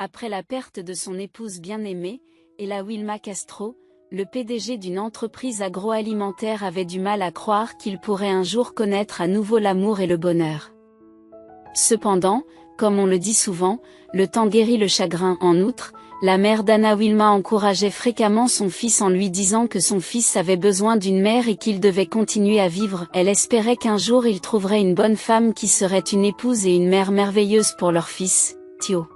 Après la perte de son épouse bien-aimée, Ella Wilma Castro, le PDG d'une entreprise agroalimentaire avait du mal à croire qu'il pourrait un jour connaître à nouveau l'amour et le bonheur. Cependant, comme on le dit souvent, le temps guérit le chagrin. En outre, la mère d'Anna Wilma encourageait fréquemment son fils en lui disant que son fils avait besoin d'une mère et qu'il devait continuer à vivre. Elle espérait qu'un jour il trouverait une bonne femme qui serait une épouse et une mère merveilleuse pour leur fils, Theo.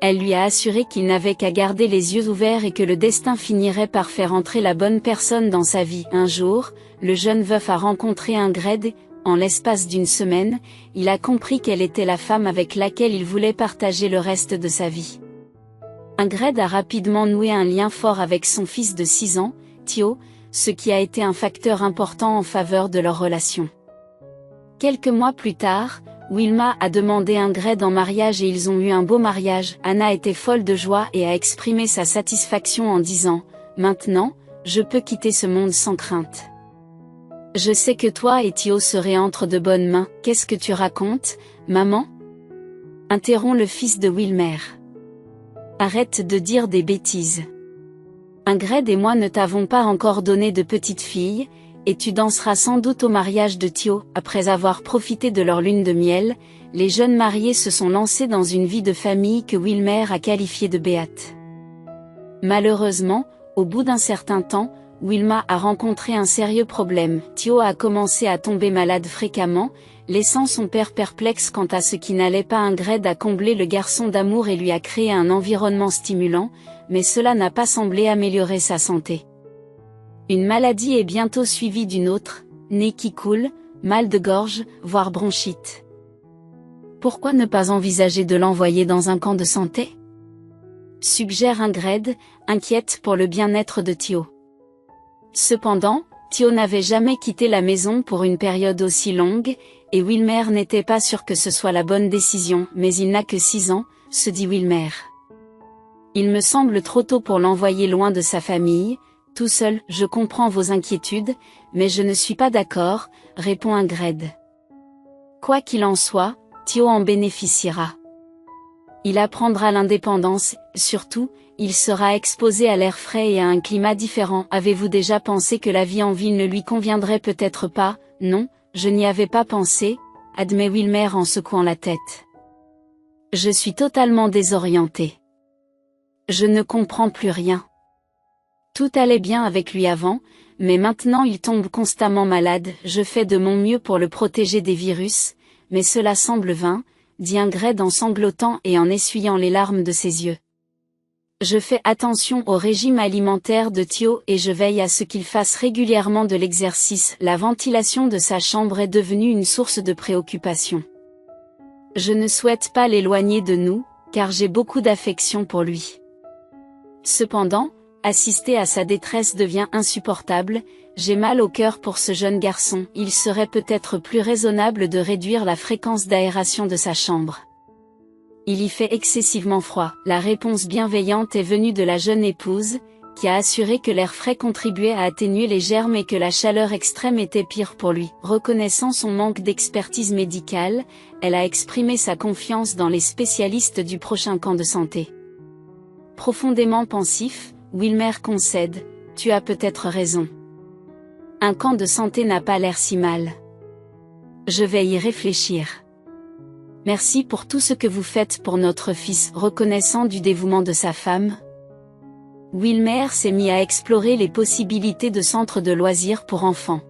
Elle lui a assuré qu'il n'avait qu'à garder les yeux ouverts et que le destin finirait par faire entrer la bonne personne dans sa vie. Un jour, le jeune veuf a rencontré Ingrid. En l'espace d'une semaine, il a compris qu'elle était la femme avec laquelle il voulait partager le reste de sa vie. Ingrid a rapidement noué un lien fort avec son fils de 6 ans, Theo, ce qui a été un facteur important en faveur de leur relation. Quelques mois plus tard, Wilma a demandé Ingrid en mariage et ils ont eu un beau mariage. Anna était folle de joie et a exprimé sa satisfaction en disant « Maintenant, je peux quitter ce monde sans crainte. Je sais que toi et Theo serez entre de bonnes mains. Qu'est-ce que tu racontes, maman ?» interrompt le fils de Wilmer. « Arrête de dire des bêtises. Ingrid et moi ne t'avons pas encore donné de petite fille, et tu danseras sans doute au mariage de Theo. » Après avoir profité de leur lune de miel, les jeunes mariés se sont lancés dans une vie de famille que Wilmer a qualifiée de béate. Malheureusement, au bout d'un certain temps, Wilma a rencontré un sérieux problème. Theo a commencé à tomber malade fréquemment, laissant son père perplexe quant à ce qui n'allait pas. Ingrid a comblé le garçon d'amour et lui a créé un environnement stimulant, mais cela n'a pas semblé améliorer sa santé. Une maladie est bientôt suivie d'une autre, nez qui coule, mal de gorge, voire bronchite. Pourquoi ne pas envisager de l'envoyer dans un camp de santé ? Suggère Ingrid, inquiète pour le bien-être de Theo. Cependant, Theo n'avait jamais quitté la maison pour une période aussi longue, et Wilmer n'était pas sûr que ce soit la bonne décision. Mais il n'a que 6 ans, se dit Wilmer. Il me semble trop tôt pour l'envoyer loin de sa famille, tout seul. Je comprends vos inquiétudes, mais je ne suis pas d'accord, répond Ingrid. Quoi qu'il en soit, Theo en bénéficiera. Il apprendra l'indépendance, surtout, il sera exposé à l'air frais et à un climat différent. Avez-vous déjà pensé que la vie en ville ne lui conviendrait peut-être pas ? Non, je n'y avais pas pensé, admet Wilmer en secouant la tête. Je suis totalement désorienté. Je ne comprends plus rien. Tout allait bien avec lui avant, mais maintenant il tombe constamment malade. Je fais de mon mieux pour le protéger des virus, mais cela semble vain, dit Ingrid en sanglotant et en essuyant les larmes de ses yeux. Je fais attention au régime alimentaire de Theo et je veille à ce qu'il fasse régulièrement de l'exercice. La ventilation de sa chambre est devenue une source de préoccupation. Je ne souhaite pas l'éloigner de nous, car j'ai beaucoup d'affection pour lui. Cependant, assister à sa détresse devient insupportable. J'ai mal au cœur pour ce jeune garçon. Il serait peut-être plus raisonnable de réduire la fréquence d'aération de sa chambre. Il y fait excessivement froid. La réponse bienveillante est venue de la jeune épouse, qui a assuré que l'air frais contribuait à atténuer les germes et que la chaleur extrême était pire pour lui. Reconnaissant son manque d'expertise médicale, elle a exprimé sa confiance dans les spécialistes du prochain camp de santé. Profondément pensif, Wilmer concède, « Tu as peut-être raison. Un camp de santé n'a pas l'air si mal. Je vais y réfléchir. Merci pour tout ce que vous faites pour notre fils. » Reconnaissant du dévouement de sa femme, Wilmer s'est mis à explorer les possibilités de centres de loisirs pour enfants.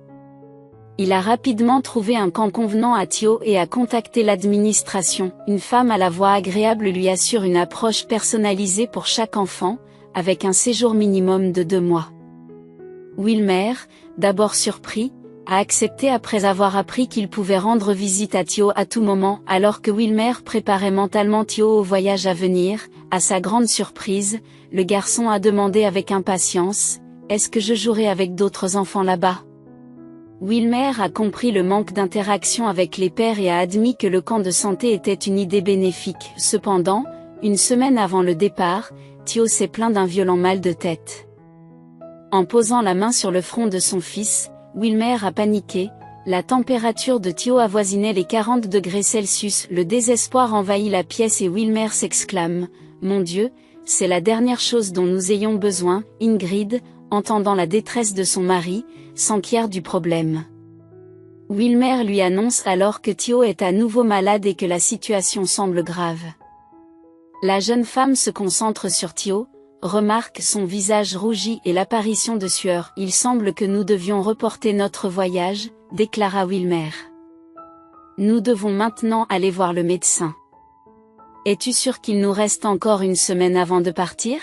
Il a rapidement trouvé un camp convenant à Theo et a contacté l'administration. Une femme à la voix agréable lui assure une approche personnalisée pour chaque enfant, avec un séjour minimum de 2 mois. Wilmer, d'abord surpris, a accepté après avoir appris qu'il pouvait rendre visite à Theo à tout moment. Alors que Wilmer préparait mentalement Theo au voyage à venir, à sa grande surprise, le garçon a demandé avec impatience, « Est-ce que je jouerai avec d'autres enfants là-bas ?» Wilmer a compris le manque d'interaction avec les pairs et a admis que le camp de santé était une idée bénéfique. Cependant, une semaine avant le départ, Theo s'est plaint d'un violent mal de tête. En posant la main sur le front de son fils, Wilmer a paniqué. La température de Theo avoisinait les 40 degrés Celsius. Le désespoir envahit la pièce et Wilmer s'exclame, « mon Dieu, c'est la dernière chose dont nous ayons besoin. Ingrid, entendant la détresse de son mari, s'enquiert du problème. Wilmer lui annonce alors que Thio est à nouveau malade et que la situation semble grave. La jeune femme se concentre sur Thio, remarque son visage rougi et l'apparition de sueur. Il semble que nous devions reporter notre voyage, déclara Wilmer. Nous devons maintenant aller voir le médecin. Es-tu sûr qu'il nous reste encore une semaine avant de partir?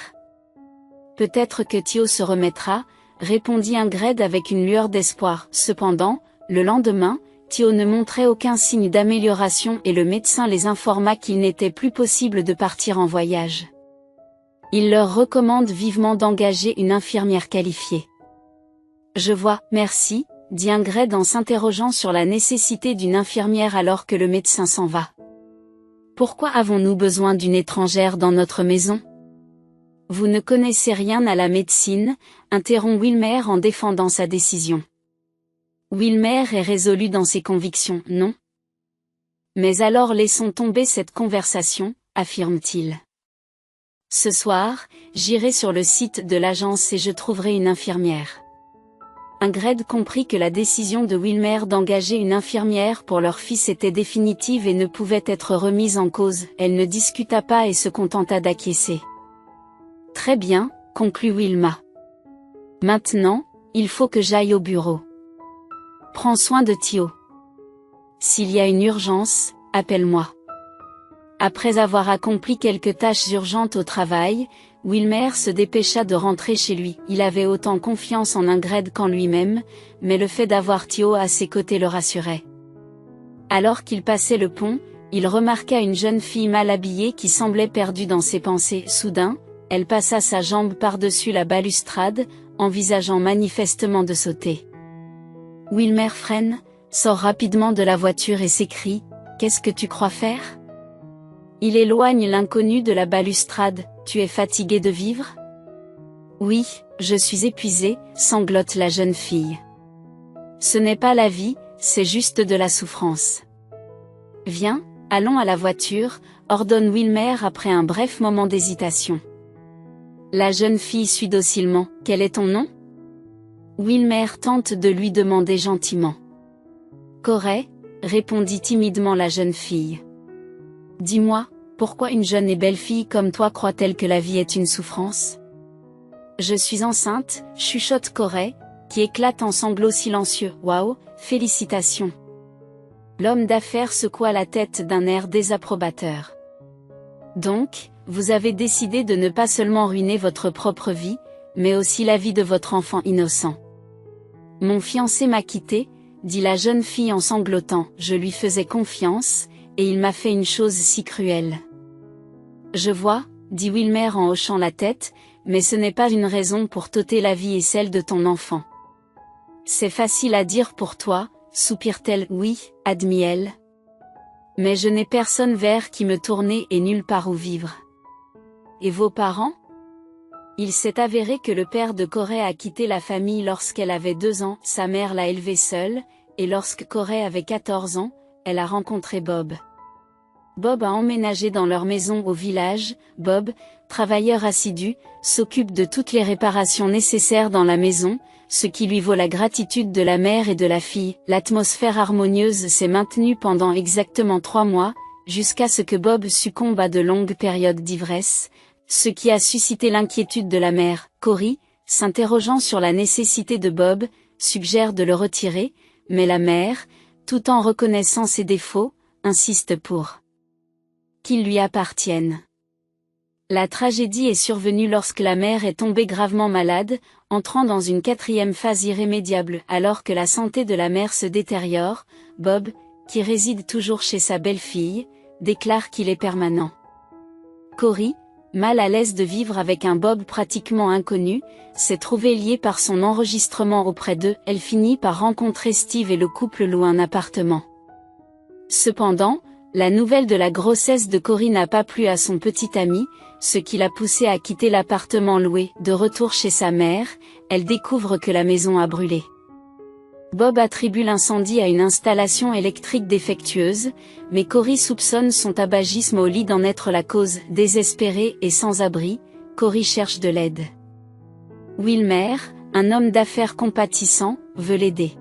Peut-être que Thio se remettra, répondit Ingrid avec une lueur d'espoir. Cependant, le lendemain, Thio ne montrait aucun signe d'amélioration et le médecin les informa qu'il n'était plus possible de partir en voyage. Il leur recommande vivement d'engager une infirmière qualifiée. Je vois, merci, dit Ingrid en s'interrogeant sur la nécessité d'une infirmière alors que le médecin s'en va. Pourquoi avons-nous besoin d'une étrangère dans notre maison? Vous ne connaissez rien à la médecine, interrompt Wilmer en défendant sa décision. Wilmer est résolu dans ses convictions, non? Mais alors laissons tomber cette conversation, affirme-t-il. Ce soir, j'irai sur le site de l'agence et je trouverai une infirmière. Ingrid comprit que la décision de Wilmer d'engager une infirmière pour leur fils était définitive et ne pouvait être remise en cause. Elle ne discuta pas et se contenta d'acquiescer. Très bien, conclut Wilma. Maintenant, il faut que j'aille au bureau. Prends soin de Thio. S'il y a une urgence, appelle-moi. Après avoir accompli quelques tâches urgentes au travail, Wilmer se dépêcha de rentrer chez lui. Il avait autant confiance en Ingrid qu'en lui-même, mais le fait d'avoir Thio à ses côtés le rassurait. Alors qu'il passait le pont, il remarqua une jeune fille mal habillée qui semblait perdue dans ses pensées. Soudain, elle passa sa jambe par-dessus la balustrade, envisageant manifestement de sauter. Wilmer freine, sort rapidement de la voiture et s'écrie « Qu'est-ce que tu crois faire ?» Il éloigne l'inconnu de la balustrade. « Tu es fatigué de vivre ?»« Oui, je suis épuisée, sanglote la jeune fille. »« Ce n'est pas la vie, c'est juste de la souffrance. »« Viens, allons à la voiture, » ordonne Wilmer après un bref moment d'hésitation. La jeune fille suit docilement. « Quel est ton nom ?» Wilmer tente de lui demander gentiment. « Corey, » répondit timidement la jeune fille. « Dis-moi, pourquoi une jeune et belle fille comme toi croit-elle que la vie est une souffrance ? » « Je suis enceinte, » chuchote Corey, qui éclate en sanglots silencieux. « Waouh, félicitations !» L'homme d'affaires secoua la tête d'un air désapprobateur. « Donc, vous avez décidé de ne pas seulement ruiner votre propre vie, mais aussi la vie de votre enfant innocent. »« Mon fiancé m'a quitté, » dit la jeune fille en sanglotant. « Je lui faisais confiance, et il m'a fait une chose si cruelle. »« Je vois, » dit Wilmer en hochant la tête, « mais ce n'est pas une raison pour t'ôter la vie et celle de ton enfant. »« C'est facile à dire pour toi, » soupire-t-elle. « Oui, » admit elle. « Mais je n'ai personne vers qui me tourner et nulle part où vivre. »« Et vos parents ?» Il s'est avéré que le père de Corey a quitté la famille lorsqu'elle avait 2 ans, sa mère l'a élevée seule, et lorsque Corey avait 14 ans, elle a rencontré Bob. Bob a emménagé dans leur maison au village. Bob, travailleur assidu, s'occupe de toutes les réparations nécessaires dans la maison, ce qui lui vaut la gratitude de la mère et de la fille. L'atmosphère harmonieuse s'est maintenue pendant exactement 3 mois, jusqu'à ce que Bob succombe à de longues périodes d'ivresse, ce qui a suscité l'inquiétude de la mère. Cory, s'interrogeant sur la nécessité de Bob, suggère de le retirer, mais la mère, tout en reconnaissant ses défauts, insiste pour qu'il lui appartienne. La tragédie est survenue lorsque la mère est tombée gravement malade, entrant dans une 4e phase irrémédiable. Alors que la santé de la mère se détériore, Bob, qui réside toujours chez sa belle-fille, déclare qu'il est permanent. Cory, mal à l'aise de vivre avec un Bob pratiquement inconnu, s'est trouvée liée par son enregistrement auprès d'eux. Elle finit par rencontrer Steve et le couple loue un appartement. Cependant, la nouvelle de la grossesse de Cory n'a pas plu à son petit ami, ce qui l'a poussé à quitter l'appartement loué. De retour chez sa mère, elle découvre que la maison a brûlé. Bob attribue l'incendie à une installation électrique défectueuse, mais Cory soupçonne son tabagisme au lit d'en être la cause. Désespéré et sans abri, Cory cherche de l'aide. Wilmer, un homme d'affaires compatissant, veut l'aider.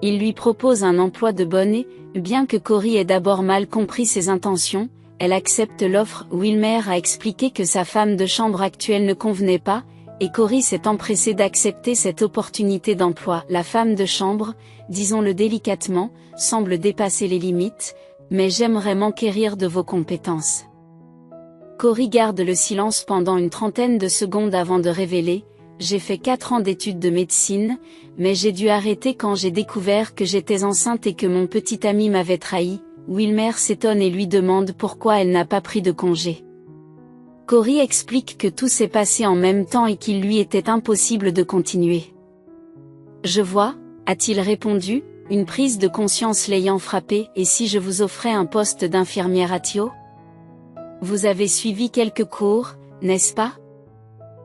Il lui propose un emploi de bonne, bien que Cory ait d'abord mal compris ses intentions, elle accepte l'offre. Wilmer a expliqué que sa femme de chambre actuelle ne convenait pas, et Cory s'est empressé d'accepter cette opportunité d'emploi. La femme de chambre, disons-le délicatement, semble dépasser les limites, mais j'aimerais m'enquérir de vos compétences. Cory garde le silence pendant une trentaine de secondes avant de révéler: j'ai fait 4 ans d'études de médecine, mais j'ai dû arrêter quand j'ai découvert que j'étais enceinte et que mon petit ami m'avait trahi. Wilmer s'étonne et lui demande pourquoi elle n'a pas pris de congé. Cory explique que tout s'est passé en même temps et qu'il lui était impossible de continuer. Je vois, a-t-il répondu, une prise de conscience l'ayant frappé. Et si je vous offrais un poste d'infirmière à Thio? Vous avez suivi quelques cours, n'est-ce pas?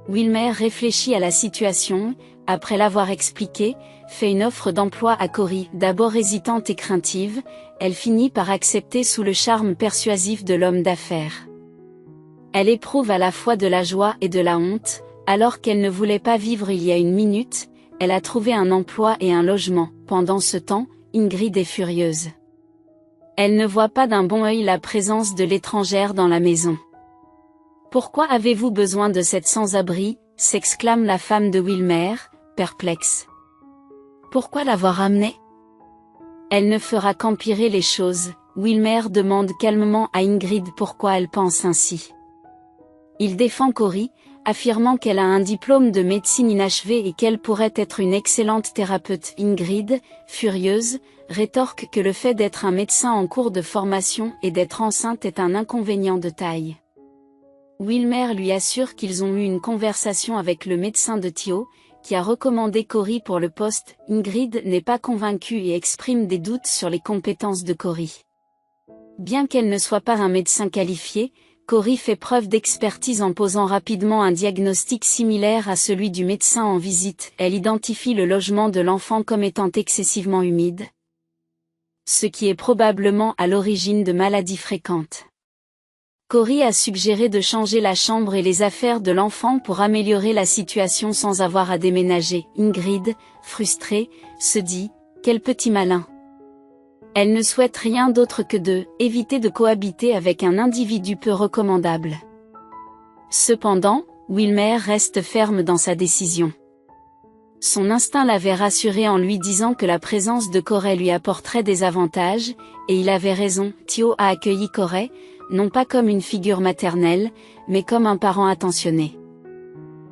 Wilmer réfléchit à la situation, après l'avoir expliqué, fait une offre d'emploi à Cory. D'abord hésitante et craintive, elle finit par accepter sous le charme persuasif de l'homme d'affaires. Elle éprouve à la fois de la joie et de la honte, alors qu'elle ne voulait pas vivre il y a une minute, elle a trouvé un emploi et un logement. Pendant ce temps, Ingrid est furieuse. Elle ne voit pas d'un bon œil la présence de l'étrangère dans la maison. Pourquoi avez-vous besoin de cette sans-abri? S'exclame la femme de Wilmer, perplexe. Pourquoi l'avoir amenée? Elle ne fera qu'empirer les choses. Wilmer demande calmement à Ingrid pourquoi elle pense ainsi. Il défend Cory, affirmant qu'elle a un diplôme de médecine inachevé et qu'elle pourrait être une excellente thérapeute. Ingrid, furieuse, rétorque que le fait d'être un médecin en cours de formation et d'être enceinte est un inconvénient de taille. Wilmer lui assure qu'ils ont eu une conversation avec le médecin de Thio, qui a recommandé Cory pour le poste. Ingrid n'est pas convaincue et exprime des doutes sur les compétences de Cory. Bien qu'elle ne soit pas un médecin qualifié, Cory fait preuve d'expertise en posant rapidement un diagnostic similaire à celui du médecin en visite. Elle identifie le logement de l'enfant comme étant excessivement humide, ce qui est probablement à l'origine de maladies fréquentes. Cory a suggéré de changer la chambre et les affaires de l'enfant pour améliorer la situation sans avoir à déménager. Ingrid, frustrée, se dit « Quel petit malin !» Elle ne souhaite rien d'autre que éviter de cohabiter avec un individu peu recommandable. Cependant, Wilmer reste ferme dans sa décision. Son instinct l'avait rassuré en lui disant que la présence de Corey lui apporterait des avantages, et il avait raison. Thio a accueilli Corey, non pas comme une figure maternelle, mais comme un parent attentionné.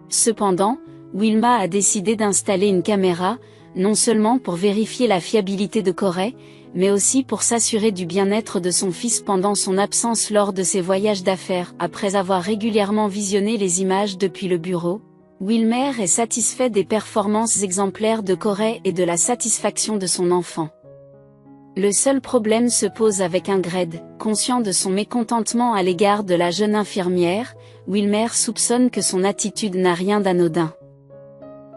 Cependant, Wilma a décidé d'installer une caméra, non seulement pour vérifier la fiabilité de Corey, mais aussi pour s'assurer du bien-être de son fils pendant son absence lors de ses voyages d'affaires. Après avoir régulièrement visionné les images depuis le bureau, Wilmer est satisfait des performances exemplaires de Corey et de la satisfaction de son enfant. Le seul problème se pose avec Ingrid. Conscient de son mécontentement à l'égard de la jeune infirmière, Wilmer soupçonne que son attitude n'a rien d'anodin.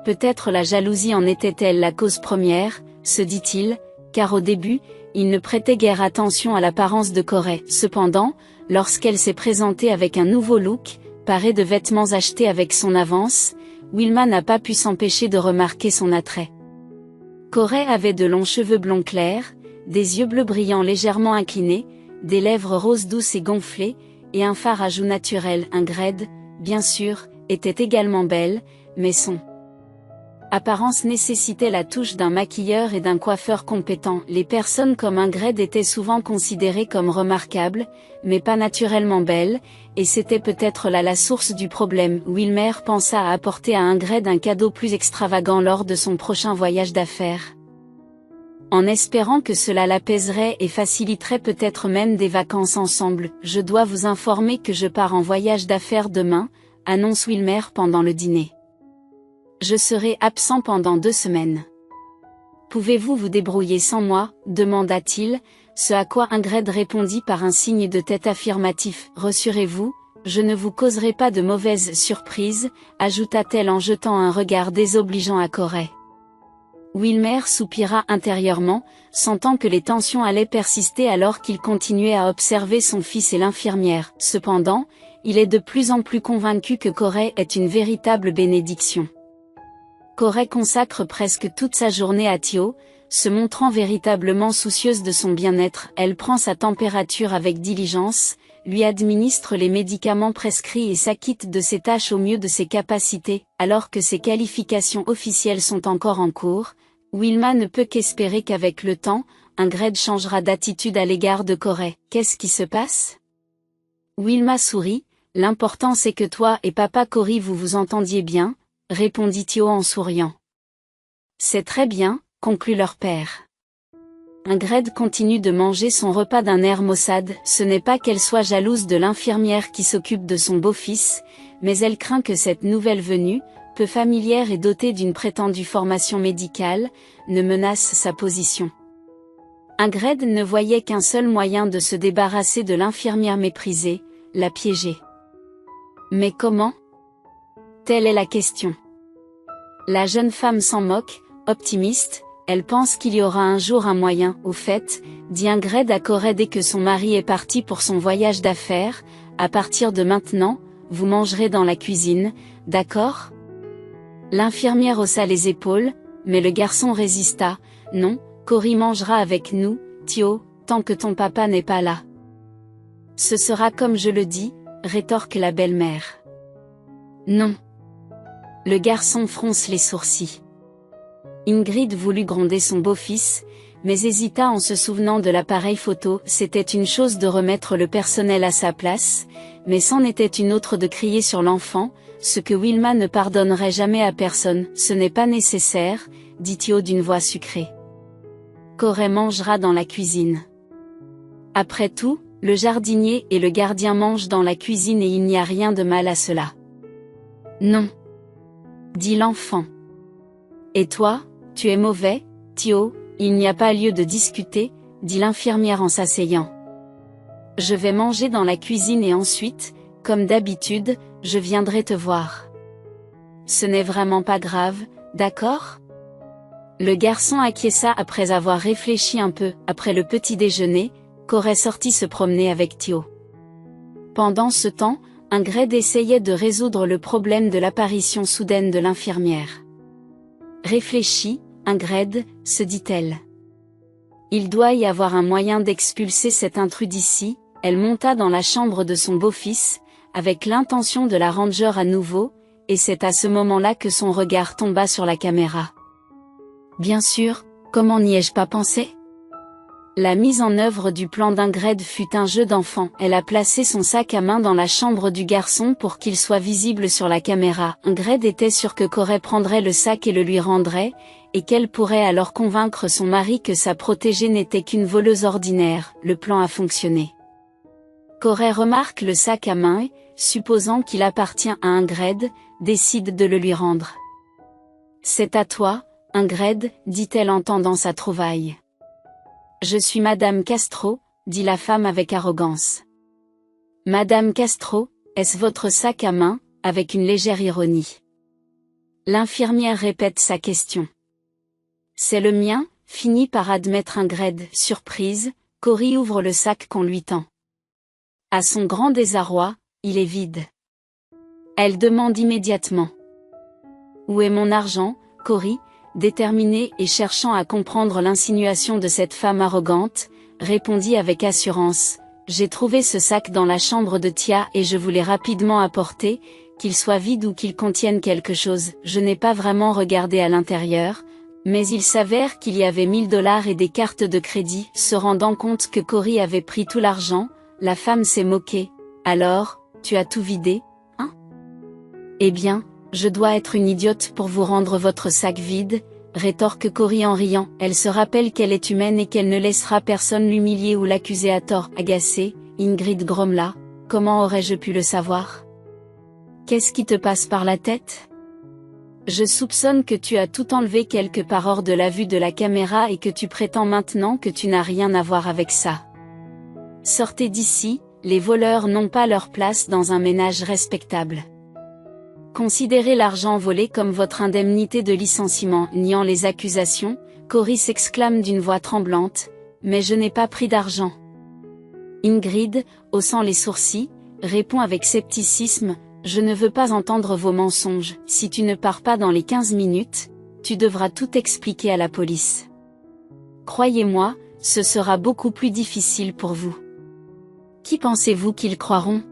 Peut-être la jalousie en était-elle la cause première, se dit-il, car au début, il ne prêtait guère attention à l'apparence de Corey. Cependant, lorsqu'elle s'est présentée avec un nouveau look, parée de vêtements achetés avec son avance, Wilma n'a pas pu s'empêcher de remarquer son attrait. Corey avait de longs cheveux blonds clairs, des yeux bleus brillants légèrement inclinés, des lèvres roses douces et gonflées, et un fard à joues naturel. Ingrid, bien sûr, était également belle, mais son apparence nécessitait la touche d'un maquilleur et d'un coiffeur compétent. Les personnes comme Ingrid étaient souvent considérées comme remarquables, mais pas naturellement belles, et c'était peut-être là la source du problème. Wilmer pensa à apporter à Ingrid un cadeau plus extravagant lors de son prochain voyage d'affaires, en espérant que cela l'apaiserait et faciliterait peut-être même des vacances ensemble. Je dois vous informer que je pars en voyage d'affaires demain, annonce Wilmer pendant le dîner. Je serai absent pendant 2 semaines. Pouvez-vous vous débrouiller sans moi, demanda-t-il, ce à quoi Ingrid répondit par un signe de tête affirmatif. Rassurez-vous, je ne vous causerai pas de mauvaises surprises, ajouta-t-elle en jetant un regard désobligeant à Corey. Wilmer soupira intérieurement, sentant que les tensions allaient persister alors qu'il continuait à observer son fils et l'infirmière. Cependant, il est de plus en plus convaincu que Corey est une véritable bénédiction. Corey consacre presque toute sa journée à Thio, se montrant véritablement soucieuse de son bien-être. Elle prend sa température avec diligence, lui administre les médicaments prescrits et s'acquitte de ses tâches au mieux de ses capacités. Alors que ses qualifications officielles sont encore en cours, Wilma ne peut qu'espérer qu'avec le temps, Ingrid changera d'attitude à l'égard de Corey. Qu'est-ce qui se passe? Wilma sourit. L'important c'est que toi et papa Cory vous vous entendiez bien, répondit Thio en souriant. C'est très bien, conclut leur père. Ingrid continue de manger son repas d'un air maussade. Ce n'est pas qu'elle soit jalouse de l'infirmière qui s'occupe de son beau-fils, mais elle craint que cette nouvelle venue, peu familière et dotée d'une prétendue formation médicale, ne menace sa position. Ingrid ne voyait qu'un seul moyen de se débarrasser de l'infirmière méprisée, la piéger. Mais comment? Telle est la question. La jeune femme s'en moque, optimiste, elle pense qu'il y aura un jour un moyen. Au fait, dit Ingrid à Corey dès que son mari est parti pour son voyage d'affaires, à partir de maintenant, vous mangerez dans la cuisine, d'accord? L'infirmière haussa les épaules, mais le garçon résista. Non, Cory mangera avec nous, Thio, tant que ton papa n'est pas là. Ce sera comme je le dis, rétorque la belle-mère. Non. Le garçon fronce les sourcils. Ingrid voulut gronder son beau-fils, mais hésita en se souvenant de l'appareil photo. C'était une chose de remettre le personnel à sa place, mais c'en était une autre de crier sur l'enfant, ce que Wilma ne pardonnerait jamais à personne. Ce n'est pas nécessaire, dit Thio d'une voix sucrée. Corey mangera dans la cuisine. Après tout, le jardinier et le gardien mangent dans la cuisine et il n'y a rien de mal à cela. Non. Dit l'enfant. Et toi, tu es mauvais, Thio, il n'y a pas lieu de discuter, dit l'infirmière en s'asseyant. Je vais manger dans la cuisine et ensuite, comme d'habitude, je viendrai te voir. Ce n'est vraiment pas grave, d'accord? Le garçon acquiesça après avoir réfléchi un peu. Après le petit déjeuner, Corey sortit se promener avec Thio. Pendant ce temps, Ingrid essayait de résoudre le problème de l'apparition soudaine de l'infirmière. Réfléchis, Ingrid, se dit-elle. Il doit y avoir un moyen d'expulser cet intrus d'ici. Elle monta dans la chambre de son beau-fils, avec l'intention de la ranger à nouveau, et c'est à ce moment-là que son regard tomba sur la caméra. Bien sûr, comment n'y ai-je pas pensé? La mise en œuvre du plan d'Ingrid fut un jeu d'enfant. Elle a placé son sac à main dans la chambre du garçon pour qu'il soit visible sur la caméra. Ingrid était sûre que Corey prendrait le sac et le lui rendrait, et qu'elle pourrait alors convaincre son mari que sa protégée n'était qu'une voleuse ordinaire. Le plan a fonctionné. Corey remarque le sac à main et, supposant qu'il appartient à Ingrid, décide de le lui rendre. C'est à toi, Ingrid, dit-elle en tendant sa trouvaille. Je suis Madame Castro, dit la femme avec arrogance. Madame Castro, est-ce votre sac à main, avec une légère ironie. L'infirmière répète sa question. C'est le mien, finit par admettre Ingrid. Surprise, Cory ouvre le sac qu'on lui tend. À son grand désarroi, il est vide. Elle demande immédiatement. Où est mon argent, Cory? Déterminée et cherchant à comprendre l'insinuation de cette femme arrogante, répondit avec assurance. J'ai trouvé ce sac dans la chambre de Tia et je vous l'ai rapidement apporté, qu'il soit vide ou qu'il contienne quelque chose. Je n'ai pas vraiment regardé à l'intérieur, mais il s'avère qu'il y avait $1000 et des cartes de crédit. Se rendant compte que Cory avait pris tout l'argent, la femme s'est moquée. Alors, tu as tout vidé, hein? Eh bien, je dois être une idiote pour vous rendre votre sac vide, rétorque Cory en riant. Elle se rappelle qu'elle est humaine et qu'elle ne laissera personne l'humilier ou l'accuser à tort. Agacée, Ingrid grommela. Comment aurais-je pu le savoir? Qu'est-ce qui te passe par la tête? Je soupçonne que tu as tout enlevé quelque part hors de la vue de la caméra et que tu prétends maintenant que tu n'as rien à voir avec ça. Sortez d'ici, les voleurs n'ont pas leur place dans un ménage respectable. Considérez l'argent volé comme votre indemnité de licenciement. Niant les accusations, Corey s'exclame d'une voix tremblante, « Mais je n'ai pas pris d'argent. » Ingrid, haussant les sourcils, répond avec scepticisme, « Je ne veux pas entendre vos mensonges. Si tu ne pars pas dans les 15 minutes, tu devras tout expliquer à la police. Croyez-moi, ce sera beaucoup plus difficile pour vous. » Qui pensez-vous qu'ils croiront?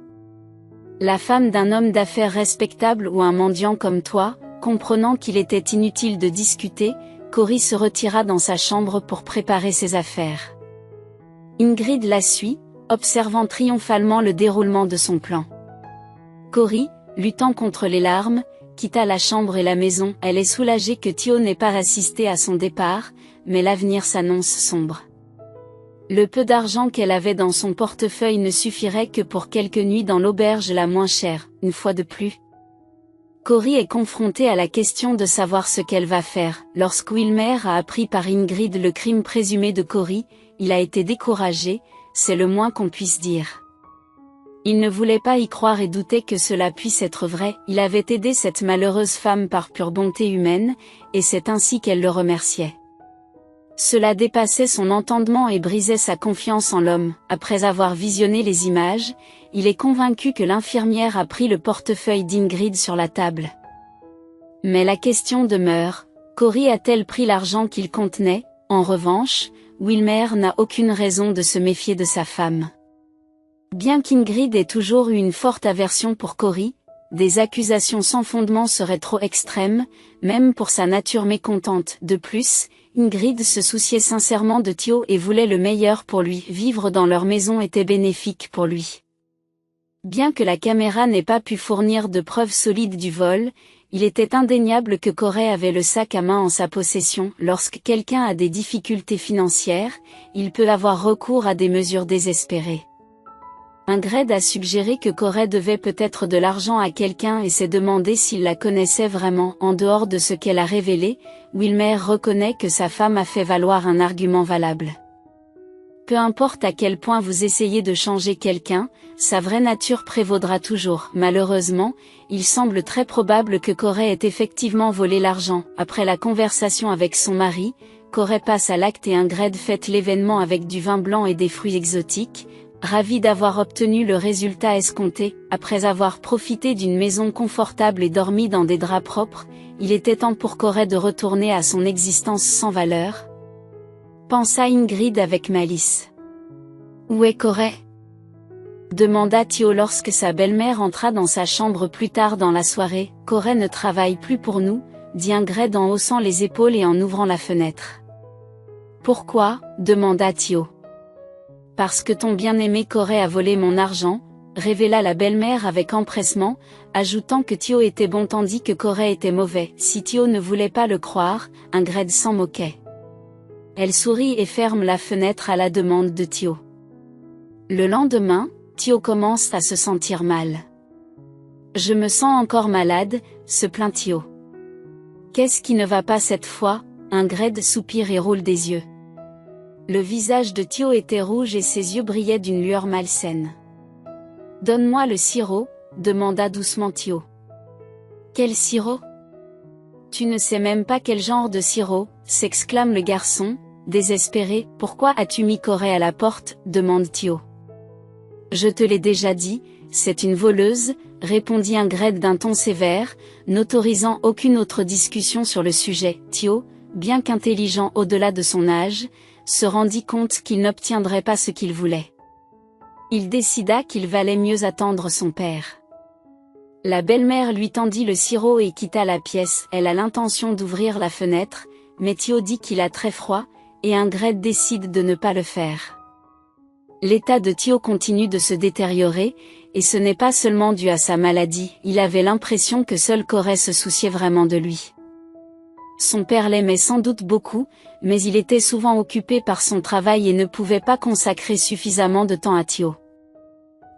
La femme d'un homme d'affaires respectable ou un mendiant comme toi? Comprenant qu'il était inutile de discuter, Corey se retira dans sa chambre pour préparer ses affaires. Ingrid la suit, observant triomphalement le déroulement de son plan. Corey, luttant contre les larmes, quitta la chambre et la maison. Elle est soulagée que Thio n'ait pas assisté à son départ, mais l'avenir s'annonce sombre. Le peu d'argent qu'elle avait dans son portefeuille ne suffirait que pour quelques nuits dans l'auberge la moins chère, une fois de plus. Corey est confrontée à la question de savoir ce qu'elle va faire. Lorsque Wilmer a appris par Ingrid le crime présumé de Corey, il a été découragé, c'est le moins qu'on puisse dire. Il ne voulait pas y croire et doutait que cela puisse être vrai. Il avait aidé cette malheureuse femme par pure bonté humaine, et c'est ainsi qu'elle le remerciait. Cela dépassait son entendement et brisait sa confiance en l'homme. Après avoir visionné les images, il est convaincu que l'infirmière a pris le portefeuille d'Ingrid sur la table. Mais la question demeure, Corey a-t-elle pris l'argent qu'il contenait? En revanche, Wilmer n'a aucune raison de se méfier de sa femme. Bien qu'Ingrid ait toujours eu une forte aversion pour Corey, des accusations sans fondement seraient trop extrêmes, même pour sa nature mécontente. De plus, Ingrid se souciait sincèrement de Thio et voulait le meilleur pour lui. Vivre dans leur maison était bénéfique pour lui. Bien que la caméra n'ait pas pu fournir de preuves solides du vol, il était indéniable que Corey avait le sac à main en sa possession. Lorsque quelqu'un a des difficultés financières, il peut avoir recours à des mesures désespérées. Ingrid a suggéré que Corey devait peut-être de l'argent à quelqu'un et s'est demandé s'il la connaissait vraiment. En dehors de ce qu'elle a révélé, Wilmer reconnaît que sa femme a fait valoir un argument valable. Peu importe à quel point vous essayez de changer quelqu'un, sa vraie nature prévaudra toujours. Malheureusement, il semble très probable que Corey ait effectivement volé l'argent. Après la conversation avec son mari, Corey passe à l'acte et Ingrid fête l'événement avec du vin blanc et des fruits exotiques. Ravi d'avoir obtenu le résultat escompté, après avoir profité d'une maison confortable et dormi dans des draps propres, il était temps pour Corey de retourner à son existence sans valeur. Pensa Ingrid avec malice. Où est Corey? Demanda Thio lorsque sa belle-mère entra dans sa chambre plus tard dans la soirée. Corey ne travaille plus pour nous, dit Ingrid en haussant les épaules et en ouvrant la fenêtre. Pourquoi? Demanda Thio. Parce que ton bien-aimé Corey a volé mon argent, révéla la belle-mère avec empressement, ajoutant que Thio était bon tandis que Corey était mauvais. Si Thio ne voulait pas le croire, Ingrid s'en moquait. Elle sourit et ferme la fenêtre à la demande de Thio. Le lendemain, Thio commence à se sentir mal. Je me sens encore malade, se plaint Thio. Qu'est-ce qui ne va pas cette fois? Ingrid soupire et roule des yeux. Le visage de Thio était rouge et ses yeux brillaient d'une lueur malsaine. Donne-moi le sirop, demanda doucement Thio. Quel sirop? Tu ne sais même pas quel genre de sirop, s'exclame le garçon, désespéré. Pourquoi as-tu mis Corey à la porte, demande Thio. Je te l'ai déjà dit, c'est une voleuse, répondit Ingrid d'un ton sévère, n'autorisant aucune autre discussion sur le sujet. Thio, bien qu'intelligent au-delà de son âge, se rendit compte qu'il n'obtiendrait pas ce qu'il voulait. Il décida qu'il valait mieux attendre son père. La belle-mère lui tendit le sirop et quitta la pièce. Elle a l'intention d'ouvrir la fenêtre, mais Thio dit qu'il a très froid, et Ingrid décide de ne pas le faire. L'état de Thio continue de se détériorer, et ce n'est pas seulement dû à sa maladie. Il avait l'impression que seul Corey se souciait vraiment de lui. Son père l'aimait sans doute beaucoup, mais il était souvent occupé par son travail et ne pouvait pas consacrer suffisamment de temps à Thio.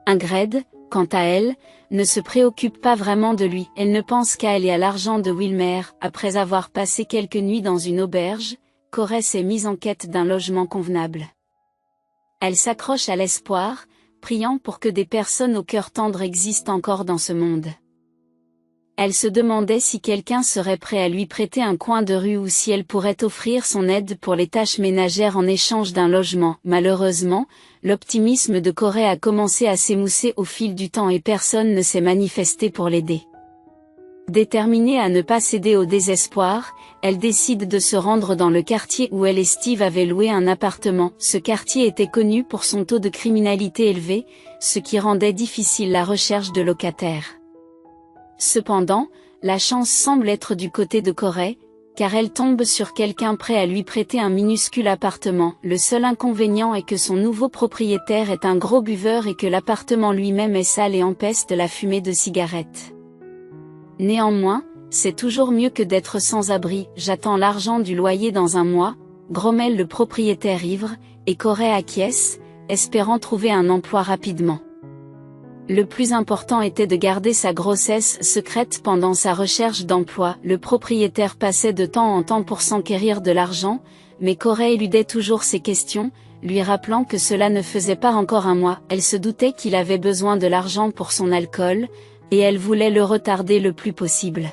Ingrid, quant à elle, ne se préoccupe pas vraiment de lui. Elle ne pense qu'à elle et à l'argent de Wilmer. Après avoir passé quelques nuits dans une auberge, Corey s'est mise en quête d'un logement convenable. Elle s'accroche à l'espoir, priant pour que des personnes au cœur tendre existent encore dans ce monde. Elle se demandait si quelqu'un serait prêt à lui prêter un coin de rue ou si elle pourrait offrir son aide pour les tâches ménagères en échange d'un logement. Malheureusement, l'optimisme de Corey a commencé à s'émousser au fil du temps et personne ne s'est manifesté pour l'aider. Déterminée à ne pas céder au désespoir, elle décide de se rendre dans le quartier où elle et Steve avaient loué un appartement. Ce quartier était connu pour son taux de criminalité élevé, ce qui rendait difficile la recherche de locataires. Cependant, la chance semble être du côté de Corey, car elle tombe sur quelqu'un prêt à lui prêter un minuscule appartement. Le seul inconvénient est que son nouveau propriétaire est un gros buveur et que l'appartement lui-même est sale et empeste la fumée de cigarettes. Néanmoins, c'est toujours mieux que d'être sans abri. J'attends l'argent du loyer dans un mois, grommelle le propriétaire ivre, et Corey acquiesce, espérant trouver un emploi rapidement. Le plus important était de garder sa grossesse secrète pendant sa recherche d'emploi. Le propriétaire passait de temps en temps pour s'enquérir de l'argent, mais Corey éludait toujours ses questions, lui rappelant que cela ne faisait pas encore un mois. Elle se doutait qu'il avait besoin de l'argent pour son alcool, et elle voulait le retarder le plus possible.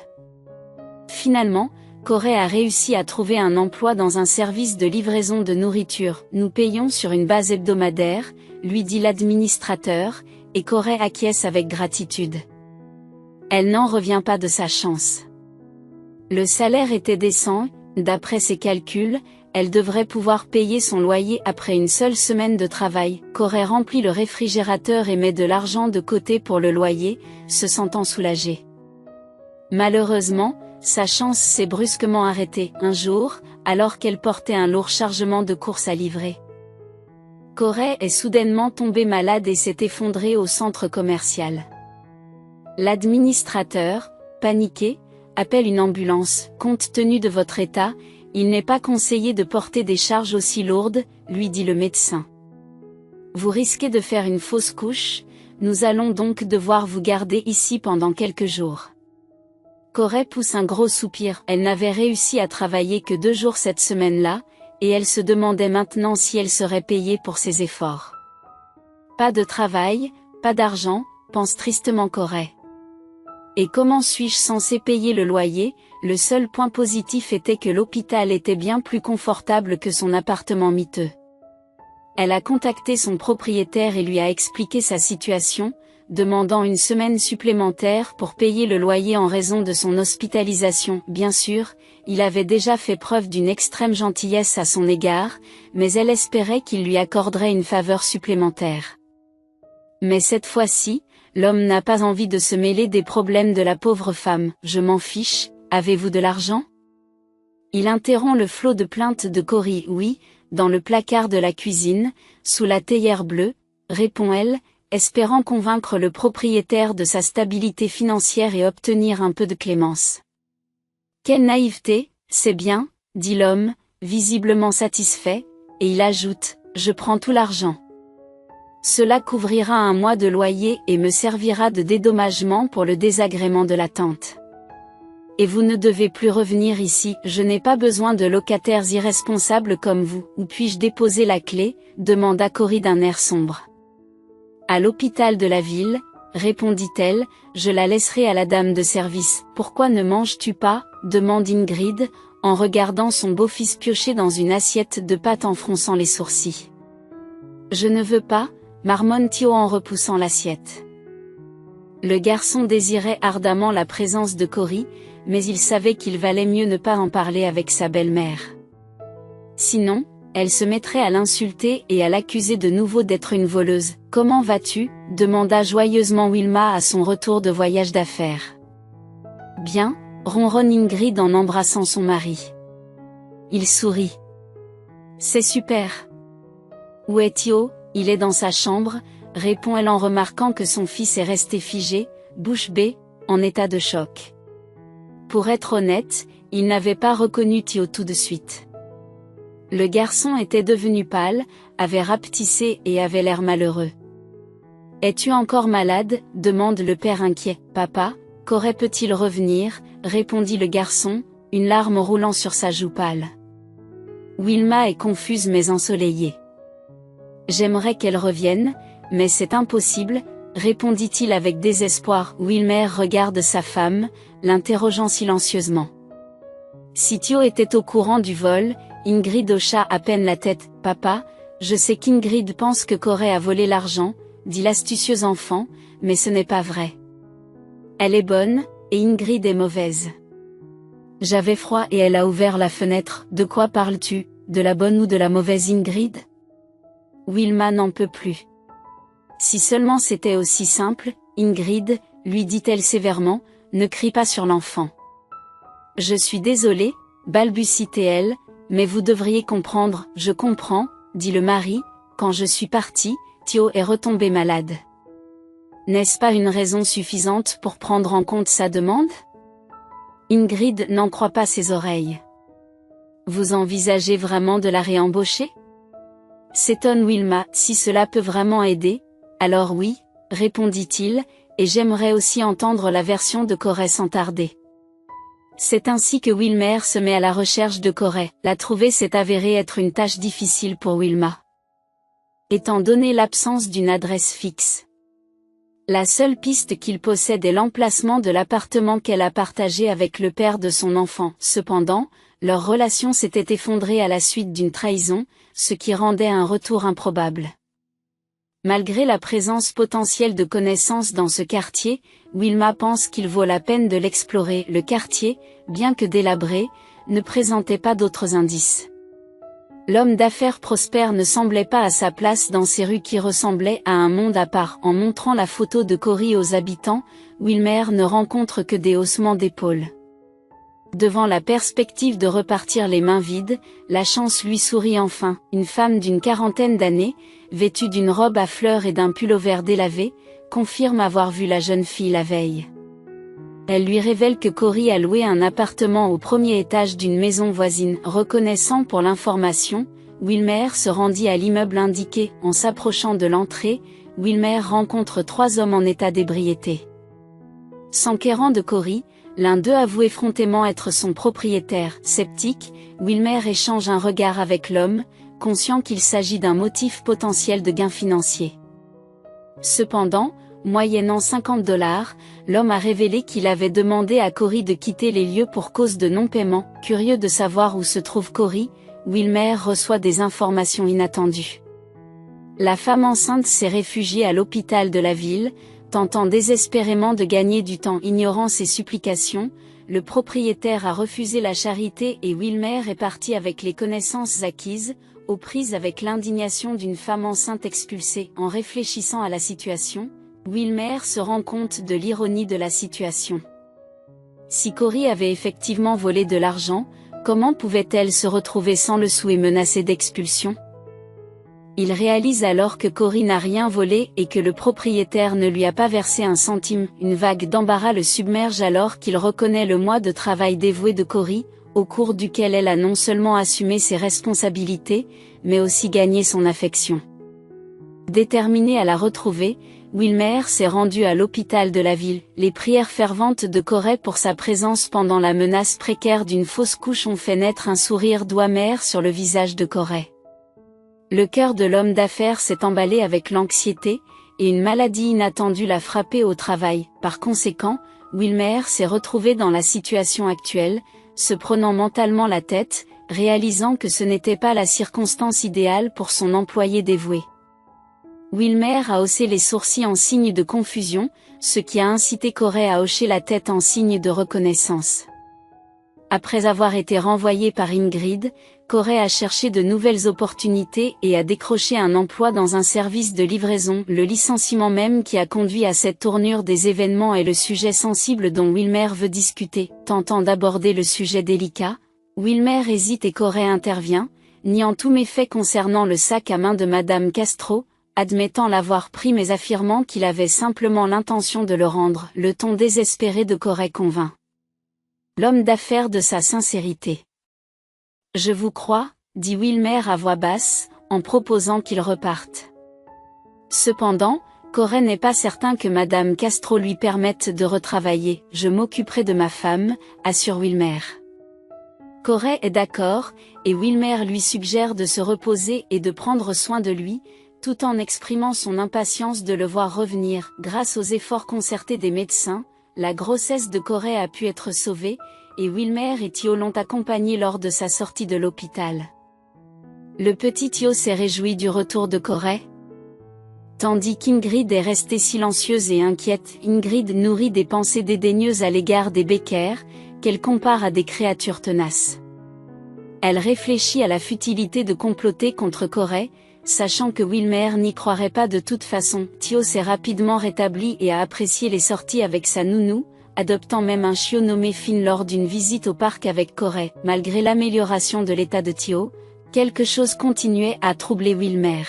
Finalement, Corey a réussi à trouver un emploi dans un service de livraison de nourriture. Nous payons sur une base hebdomadaire, lui dit l'administrateur, et Corey acquiesce avec gratitude. Elle n'en revient pas de sa chance. Le salaire était décent, d'après ses calculs, elle devrait pouvoir payer son loyer après une seule semaine de travail. Corey remplit le réfrigérateur et met de l'argent de côté pour le loyer, se sentant soulagée. Malheureusement, sa chance s'est brusquement arrêtée, un jour, alors qu'elle portait un lourd chargement de courses à livrer. Corey est soudainement tombée malade et s'est effondrée au centre commercial. L'administrateur, paniqué, appelle une ambulance. Compte tenu de votre état, il n'est pas conseillé de porter des charges aussi lourdes, lui dit le médecin. Vous risquez de faire une fausse couche, nous allons donc devoir vous garder ici pendant quelques jours. Corey pousse un gros soupir. Elle n'avait réussi à travailler que 2 jours cette semaine-là, et elle se demandait maintenant si elle serait payée pour ses efforts. Pas de travail, pas d'argent, pense tristement Corey. Et comment suis-je censée payer le loyer? Le seul point positif était que l'hôpital était bien plus confortable que son appartement miteux. Elle a contacté son propriétaire et lui a expliqué sa situation, demandant une semaine supplémentaire pour payer le loyer en raison de son hospitalisation. Bien sûr, il avait déjà fait preuve d'une extrême gentillesse à son égard, mais elle espérait qu'il lui accorderait une faveur supplémentaire. Mais cette fois-ci, l'homme n'a pas envie de se mêler des problèmes de la pauvre femme. Je m'en fiche, avez-vous de l'argent? Il interrompt le flot de plaintes de Corey. Oui, dans le placard de la cuisine, sous la théière bleue, répond-elle, espérant convaincre le propriétaire de sa stabilité financière et obtenir un peu de clémence. Quelle naïveté, c'est bien, dit l'homme, visiblement satisfait, et il ajoute, je prends tout l'argent. Cela couvrira un mois de loyer et me servira de dédommagement pour le désagrément de la tante. Et vous ne devez plus revenir ici, je n'ai pas besoin de locataires irresponsables comme vous. Où puis-je déposer la clé? Demanda Corey d'un air sombre. À l'hôpital de la ville, répondit-elle, je la laisserai à la dame de service. Pourquoi ne manges-tu pas? Demande Ingrid, en regardant son beau-fils piocher dans une assiette de pâtes en fronçant les sourcils. Je ne veux pas, marmonne Thio en repoussant l'assiette. Le garçon désirait ardemment la présence de Corey, mais il savait qu'il valait mieux ne pas en parler avec sa belle-mère. Sinon, elle se mettrait à l'insulter et à l'accuser de nouveau d'être une voleuse. « Comment vas-tu » demanda joyeusement Wilma à son retour de voyage d'affaires. « Bien » ronronne Ingrid en embrassant son mari. Il sourit. « C'est super. »« Où est Thio ?»« Il est dans sa chambre » répond-elle en remarquant que son fils est resté figé, bouche bée, en état de choc. Pour être honnête, il n'avait pas reconnu Thio tout de suite. Le garçon était devenu pâle, avait rapetissé et avait l'air malheureux. « Es-tu encore malade » demande le père inquiet. « Papa, Corey peut-il revenir » répondit le garçon, une larme roulant sur sa joue pâle. Wilma est confuse mais ensoleillée. « J'aimerais qu'elle revienne, mais c'est impossible » répondit-il avec désespoir. Wilmer regarde sa femme, l'interrogeant silencieusement. Si Thio était au courant du vol, Ingrid hocha à peine la tête. « Papa, je sais qu'Ingrid pense que Corey a volé l'argent, » dit l'astucieux enfant, « mais ce n'est pas vrai. Elle est bonne, et Ingrid est mauvaise. » J'avais froid et elle a ouvert la fenêtre. « De quoi parles-tu, de la bonne ou de la mauvaise Ingrid ?» Wilma n'en peut plus. « Si seulement c'était aussi simple, Ingrid, » lui dit-elle sévèrement, « ne crie pas sur l'enfant. »« Je suis désolée, » balbutie-t-elle, « mais vous devriez comprendre. »« Je comprends, » dit le mari, « quand je suis partie, Thio est retombé malade. » N'est-ce pas une raison suffisante pour prendre en compte sa demande? Ingrid n'en croit pas ses oreilles. Vous envisagez vraiment de la réembaucher? S'étonne Wilma. Si cela peut vraiment aider, alors oui, répondit-il, et j'aimerais aussi entendre la version de Corey sans tarder. C'est ainsi que Wilmer se met à la recherche de Corey. La trouver s'est avérée être une tâche difficile pour Wilma, étant donné l'absence d'une adresse fixe. La seule piste qu'il possède est l'emplacement de l'appartement qu'elle a partagé avec le père de son enfant. Cependant, leur relation s'était effondrée à la suite d'une trahison, ce qui rendait un retour improbable. Malgré la présence potentielle de connaissances dans ce quartier, Wilma pense qu'il vaut la peine de l'explorer. Le quartier, bien que délabré, ne présentait pas d'autres indices. L'homme d'affaires prospère ne semblait pas à sa place dans ces rues qui ressemblaient à un monde à part. En montrant la photo de Corey aux habitants, Wilmer ne rencontre que des haussements d'épaules. Devant la perspective de repartir les mains vides, la chance lui sourit enfin. Une femme d'une quarantaine d'années, vêtue d'une robe à fleurs et d'un pullover délavé, confirme avoir vu la jeune fille la veille. Elle lui révèle que Corey a loué un appartement au premier étage d'une maison voisine. Reconnaissant pour l'information, Wilmer se rendit à l'immeuble indiqué. En s'approchant de l'entrée, Wilmer rencontre 3 hommes en état d'ébriété. S'enquérant de Corey, l'un d'eux avoue effrontément être son propriétaire. Sceptique, Wilmer échange un regard avec l'homme, conscient qu'il s'agit d'un motif potentiel de gain financier. Cependant, moyennant $50, l'homme a révélé qu'il avait demandé à Corey de quitter les lieux pour cause de non-paiement. Curieux de savoir où se trouve Corey, Wilmer reçoit des informations inattendues. La femme enceinte s'est réfugiée à l'hôpital de la ville, tentant désespérément de gagner du temps. Ignorant ses supplications, le propriétaire a refusé la charité et Wilmer est parti avec les connaissances acquises, aux prises avec l'indignation d'une femme enceinte expulsée. En réfléchissant à la situation, Wilmer se rend compte de l'ironie de la situation. Si Corey avait effectivement volé de l'argent, comment pouvait-elle se retrouver sans le sou et menacée d'expulsion? Il réalise alors que Corey n'a rien volé et que le propriétaire ne lui a pas versé un centime. Une vague d'embarras le submerge alors qu'il reconnaît le mois de travail dévoué de Corey, au cours duquel elle a non seulement assumé ses responsabilités, mais aussi gagné son affection. Déterminé à la retrouver, Wilmer s'est rendu à l'hôpital de la ville. Les prières ferventes de Corey pour sa présence pendant la menace précaire d'une fausse couche ont fait naître un sourire doux amer sur le visage de Corey. Le cœur de l'homme d'affaires s'est emballé avec l'anxiété, et une maladie inattendue l'a frappé au travail. Par conséquent, Wilmer s'est retrouvé dans la situation actuelle, se prenant mentalement la tête, réalisant que ce n'était pas la circonstance idéale pour son employé dévoué. Wilmer a haussé les sourcils en signe de confusion, ce qui a incité Corey à hocher la tête en signe de reconnaissance. Après avoir été renvoyé par Ingrid, Corey a cherché de nouvelles opportunités et a décroché un emploi dans un service de livraison. Le licenciement même qui a conduit à cette tournure des événements est le sujet sensible dont Wilmer veut discuter. Tentant d'aborder le sujet délicat, Wilmer hésite et Corey intervient, niant tous méfaits concernant le sac à main de Madame Castro, admettant l'avoir pris mais affirmant qu'il avait simplement l'intention de le rendre. Le ton désespéré de Corey convainc l'homme d'affaires de sa sincérité. « Je vous crois, » dit Wilmer à voix basse, en proposant qu'il reparte. Cependant, Corey n'est pas certain que Madame Castro lui permette de retravailler. « Je m'occuperai de ma femme », assure Wilmer. Corey est d'accord, et Wilmer lui suggère de se reposer et de prendre soin de lui, tout en exprimant son impatience de le voir revenir. Grâce aux efforts concertés des médecins, la grossesse de Corey a pu être sauvée, et Wilmer et Thio l'ont accompagné lors de sa sortie de l'hôpital. Le petit Thio s'est réjoui du retour de Corey. Tandis qu'Ingrid est restée silencieuse et inquiète, Ingrid nourrit des pensées dédaigneuses à l'égard des Becker, qu'elle compare à des créatures tenaces. Elle réfléchit à la futilité de comploter contre Corey, sachant que Wilmer n'y croirait pas de toute façon. Thio s'est rapidement rétabli et a apprécié les sorties avec sa nounou, adoptant même un chiot nommé Finn lors d'une visite au parc avec Corey. Malgré l'amélioration de l'état de Thio, quelque chose continuait à troubler Wilmer.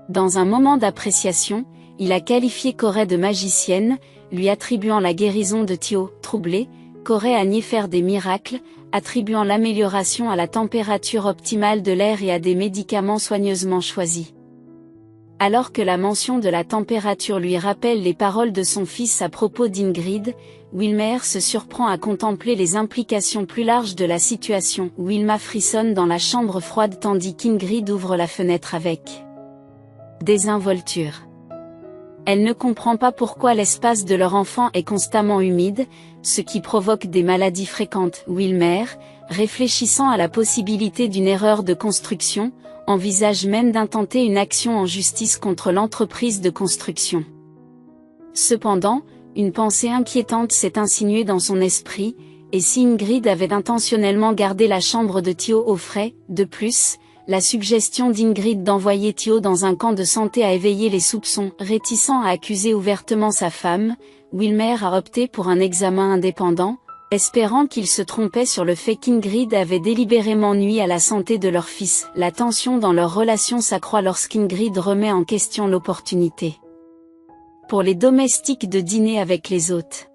Dans un moment d'appréciation, il a qualifié Corey de magicienne, lui attribuant la guérison de Thio. Troublé, Corey a nié faire des miracles, attribuant l'amélioration à la température optimale de l'air et à des médicaments soigneusement choisis. Alors que la mention de la température lui rappelle les paroles de son fils à propos d'Ingrid, Wilmer se surprend à contempler les implications plus larges de la situation. Wilma frissonne dans la chambre froide tandis qu'Ingrid ouvre la fenêtre avec désinvolture. Elle ne comprend pas pourquoi l'espace de leur enfant est constamment humide, ce qui provoque des maladies fréquentes. Wilmer, réfléchissant à la possibilité d'une erreur de construction, envisage même d'intenter une action en justice contre l'entreprise de construction. Cependant, une pensée inquiétante s'est insinuée dans son esprit, et si Ingrid avait intentionnellement gardé la chambre de Thio au frais, de plus, la suggestion d'Ingrid d'envoyer Thio dans un camp de santé a éveillé les soupçons. Réticent à accuser ouvertement sa femme, Wilmer a opté pour un examen indépendant, espérant qu'il se trompait sur le fait qu'Ingrid avait délibérément nui à la santé de leur fils. La tension dans leur relation s'accroît lorsqu'Ingrid remet en question l'opportunité pour les domestiques de dîner avec les hôtes.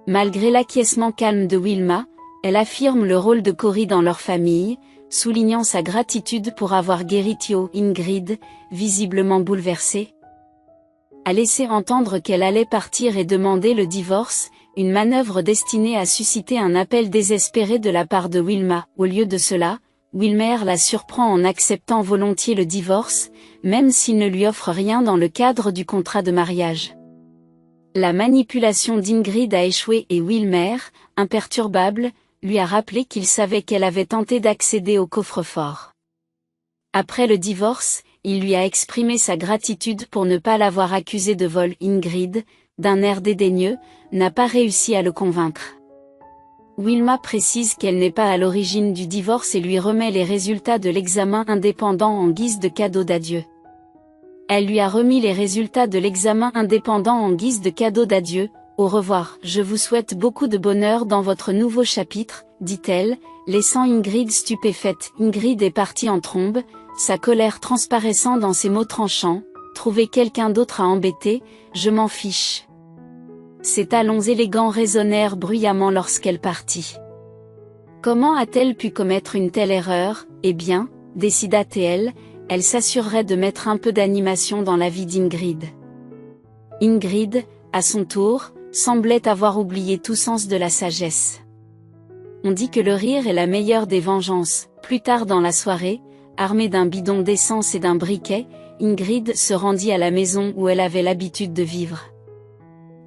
Malgré l'acquiescement calme de Wilma, elle affirme le rôle de Corey dans leur famille, soulignant sa gratitude pour avoir guéri Thio. Ingrid, visiblement bouleversée, a laissé entendre qu'elle allait partir et demander le divorce, une manœuvre destinée à susciter un appel désespéré de la part de Wilma. Au lieu de cela, Wilmer la surprend en acceptant volontiers le divorce, même s'il ne lui offre rien dans le cadre du contrat de mariage. La manipulation d'Ingrid a échoué et Wilmer, imperturbable, lui a rappelé qu'il savait qu'elle avait tenté d'accéder au coffre-fort. Après le divorce, il lui a exprimé sa gratitude pour ne pas l'avoir accusé de vol. Ingrid, d'un air dédaigneux, n'a pas réussi à le convaincre. Wilma précise qu'elle n'est pas à l'origine du divorce et lui remet les résultats de l'examen indépendant en guise de cadeau d'adieu. Elle lui a remis les résultats de l'examen indépendant en guise de cadeau d'adieu. Au revoir, je vous souhaite beaucoup de bonheur dans votre nouveau chapitre, dit-elle, laissant Ingrid stupéfaite. Ingrid est partie en trombe, sa colère transparaissant dans ses mots tranchants. Trouver quelqu'un d'autre à embêter, je m'en fiche. Ses talons élégants résonnèrent bruyamment lorsqu'elle partit. Comment a-t-elle pu commettre une telle erreur? Eh bien, décida-t-elle, elle s'assurerait de mettre un peu d'animation dans la vie d'Ingrid. Ingrid, à son tour, semblait avoir oublié tout sens de la sagesse. On dit que le rire est la meilleure des vengeances. Plus tard dans la soirée, armée d'un bidon d'essence et d'un briquet, Ingrid se rendit à la maison où elle avait l'habitude de vivre.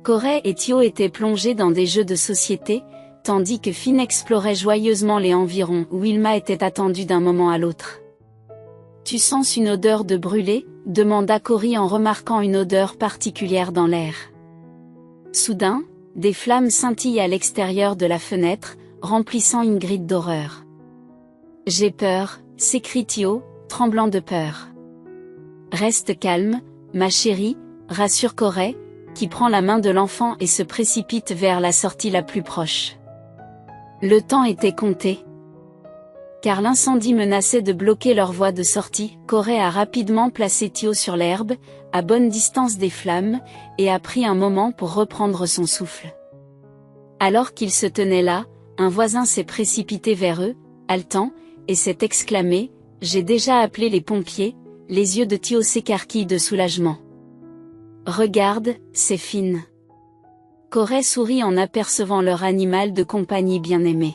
Corey et Thio étaient plongés dans des jeux de société, tandis que Finn explorait joyeusement les environs. Wilma était attendue d'un moment à l'autre. « Tu sens une odeur de brûlé ?» demanda Corey en remarquant une odeur particulière dans l'air. Soudain, des flammes scintillent à l'extérieur de la fenêtre, remplissant Ingrid d'horreur. « J'ai peur », s'écrie Thio, tremblant de peur. « Reste calme, ma chérie », rassure Corey, qui prend la main de l'enfant et se précipite vers la sortie la plus proche. Le temps était compté. Car l'incendie menaçait de bloquer leur voie de sortie, Corey a rapidement placé Thio sur l'herbe, à bonne distance des flammes, et a pris un moment pour reprendre son souffle. Alors qu'ils se tenaient là, un voisin s'est précipité vers eux, haletant, et s'est exclamé « J'ai déjà appelé les pompiers », les yeux de Thio s'écarquillent de soulagement. « Regarde, c'est Finn. » Corey sourit en apercevant leur animal de compagnie bien-aimé.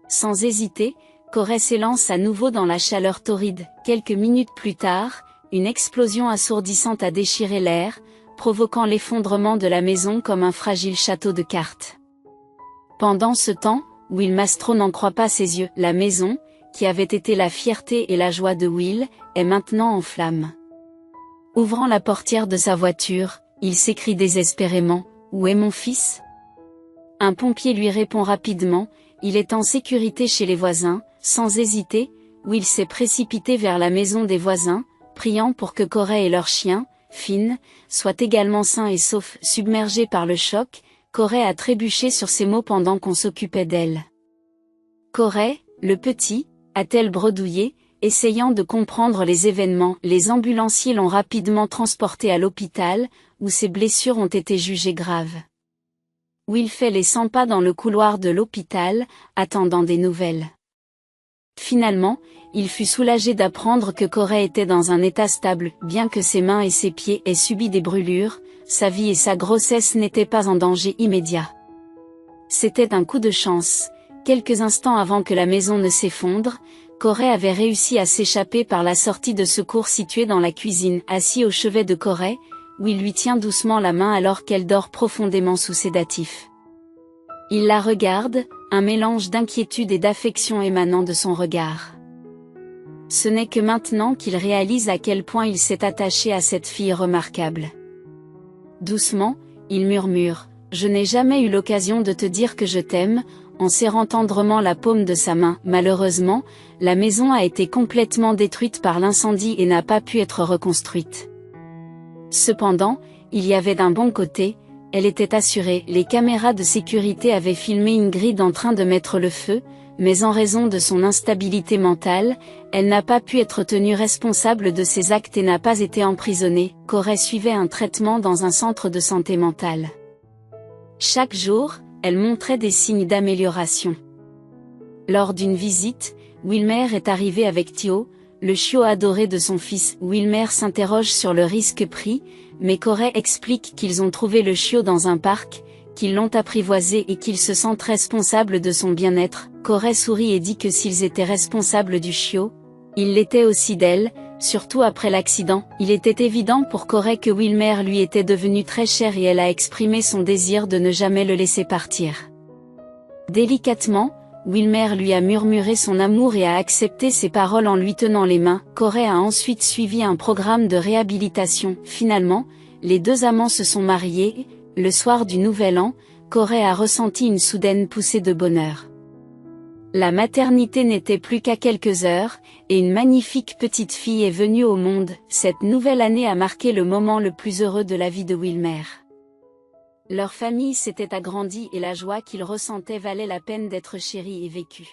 Sans hésiter, Corey s'élance à nouveau dans la chaleur torride. Quelques minutes plus tard, une explosion assourdissante a déchiré l'air, provoquant l'effondrement de la maison comme un fragile château de cartes. Pendant ce temps, Will Mastro n'en croit pas ses yeux. La maison, qui avait été la fierté et la joie de Will, est maintenant en flammes. Ouvrant la portière de sa voiture, il s'écrie désespérément « Où est mon fils ?» Un pompier lui répond rapidement « Il est en sécurité chez les voisins ». Sans hésiter, Will s'est précipité vers la maison des voisins, priant pour que Corey et leur chien, Finn, soient également sains et saufs. Submergée par le choc, Corey a trébuché sur ses mots pendant qu'on s'occupait d'elle. Corey, le petit, a-t-elle bredouillé, essayant de comprendre les événements. Les ambulanciers l'ont rapidement transporté à l'hôpital, où ses blessures ont été jugées graves. Will fait les 100 pas dans le couloir de l'hôpital, attendant des nouvelles. Finalement, il fut soulagé d'apprendre que Corey était dans un état stable, bien que ses mains et ses pieds aient subi des brûlures, sa vie et sa grossesse n'étaient pas en danger immédiat. C'était un coup de chance. Quelques instants avant que la maison ne s'effondre, Corey avait réussi à s'échapper par la sortie de secours située dans la cuisine. Assis au chevet de Corey, Will lui tient doucement la main alors qu'elle dort profondément sous sédatif. Il la regarde, un mélange d'inquiétude et d'affection émanant de son regard. Ce n'est que maintenant qu'il réalise à quel point il s'est attaché à cette fille remarquable. Doucement, il murmure « Je n'ai jamais eu l'occasion de te dire que je t'aime », en serrant tendrement la paume de sa main. Malheureusement, la maison a été complètement détruite par l'incendie et n'a pas pu être reconstruite. Cependant, il y avait d'un bon côté, elle était assurée. Les caméras de sécurité avaient filmé Ingrid en train de mettre le feu, mais en raison de son instabilité mentale, elle n'a pas pu être tenue responsable de ses actes et n'a pas été emprisonnée. Corey suivait un traitement dans un centre de santé mentale. Chaque jour, elle montrait des signes d'amélioration. Lors d'une visite, Wilmer est arrivé avec Theo, le chiot adoré de son fils. Wilmer s'interroge sur le risque pris, mais Corey explique qu'ils ont trouvé le chiot dans un parc, qu'ils l'ont apprivoisé et qu'ils se sentent responsables de son bien-être. Corey sourit et dit que s'ils étaient responsables du chiot, ils l'étaient aussi d'elle, surtout après l'accident. Il était évident pour Corey que Wilmer lui était devenu très cher et elle a exprimé son désir de ne jamais le laisser partir. Délicatement, Wilmer lui a murmuré son amour et a accepté ses paroles en lui tenant les mains. Corey a ensuite suivi un programme de réhabilitation. Finalement, les deux amants se sont mariés. Le soir du Nouvel An, Corey a ressenti une soudaine poussée de bonheur. La maternité n'était plus qu'à quelques heures, et une magnifique petite fille est venue au monde. Cette nouvelle année a marqué le moment le plus heureux de la vie de Wilmer. Leur famille s'était agrandie et la joie qu'ils ressentaient valait la peine d'être chérie et vécue.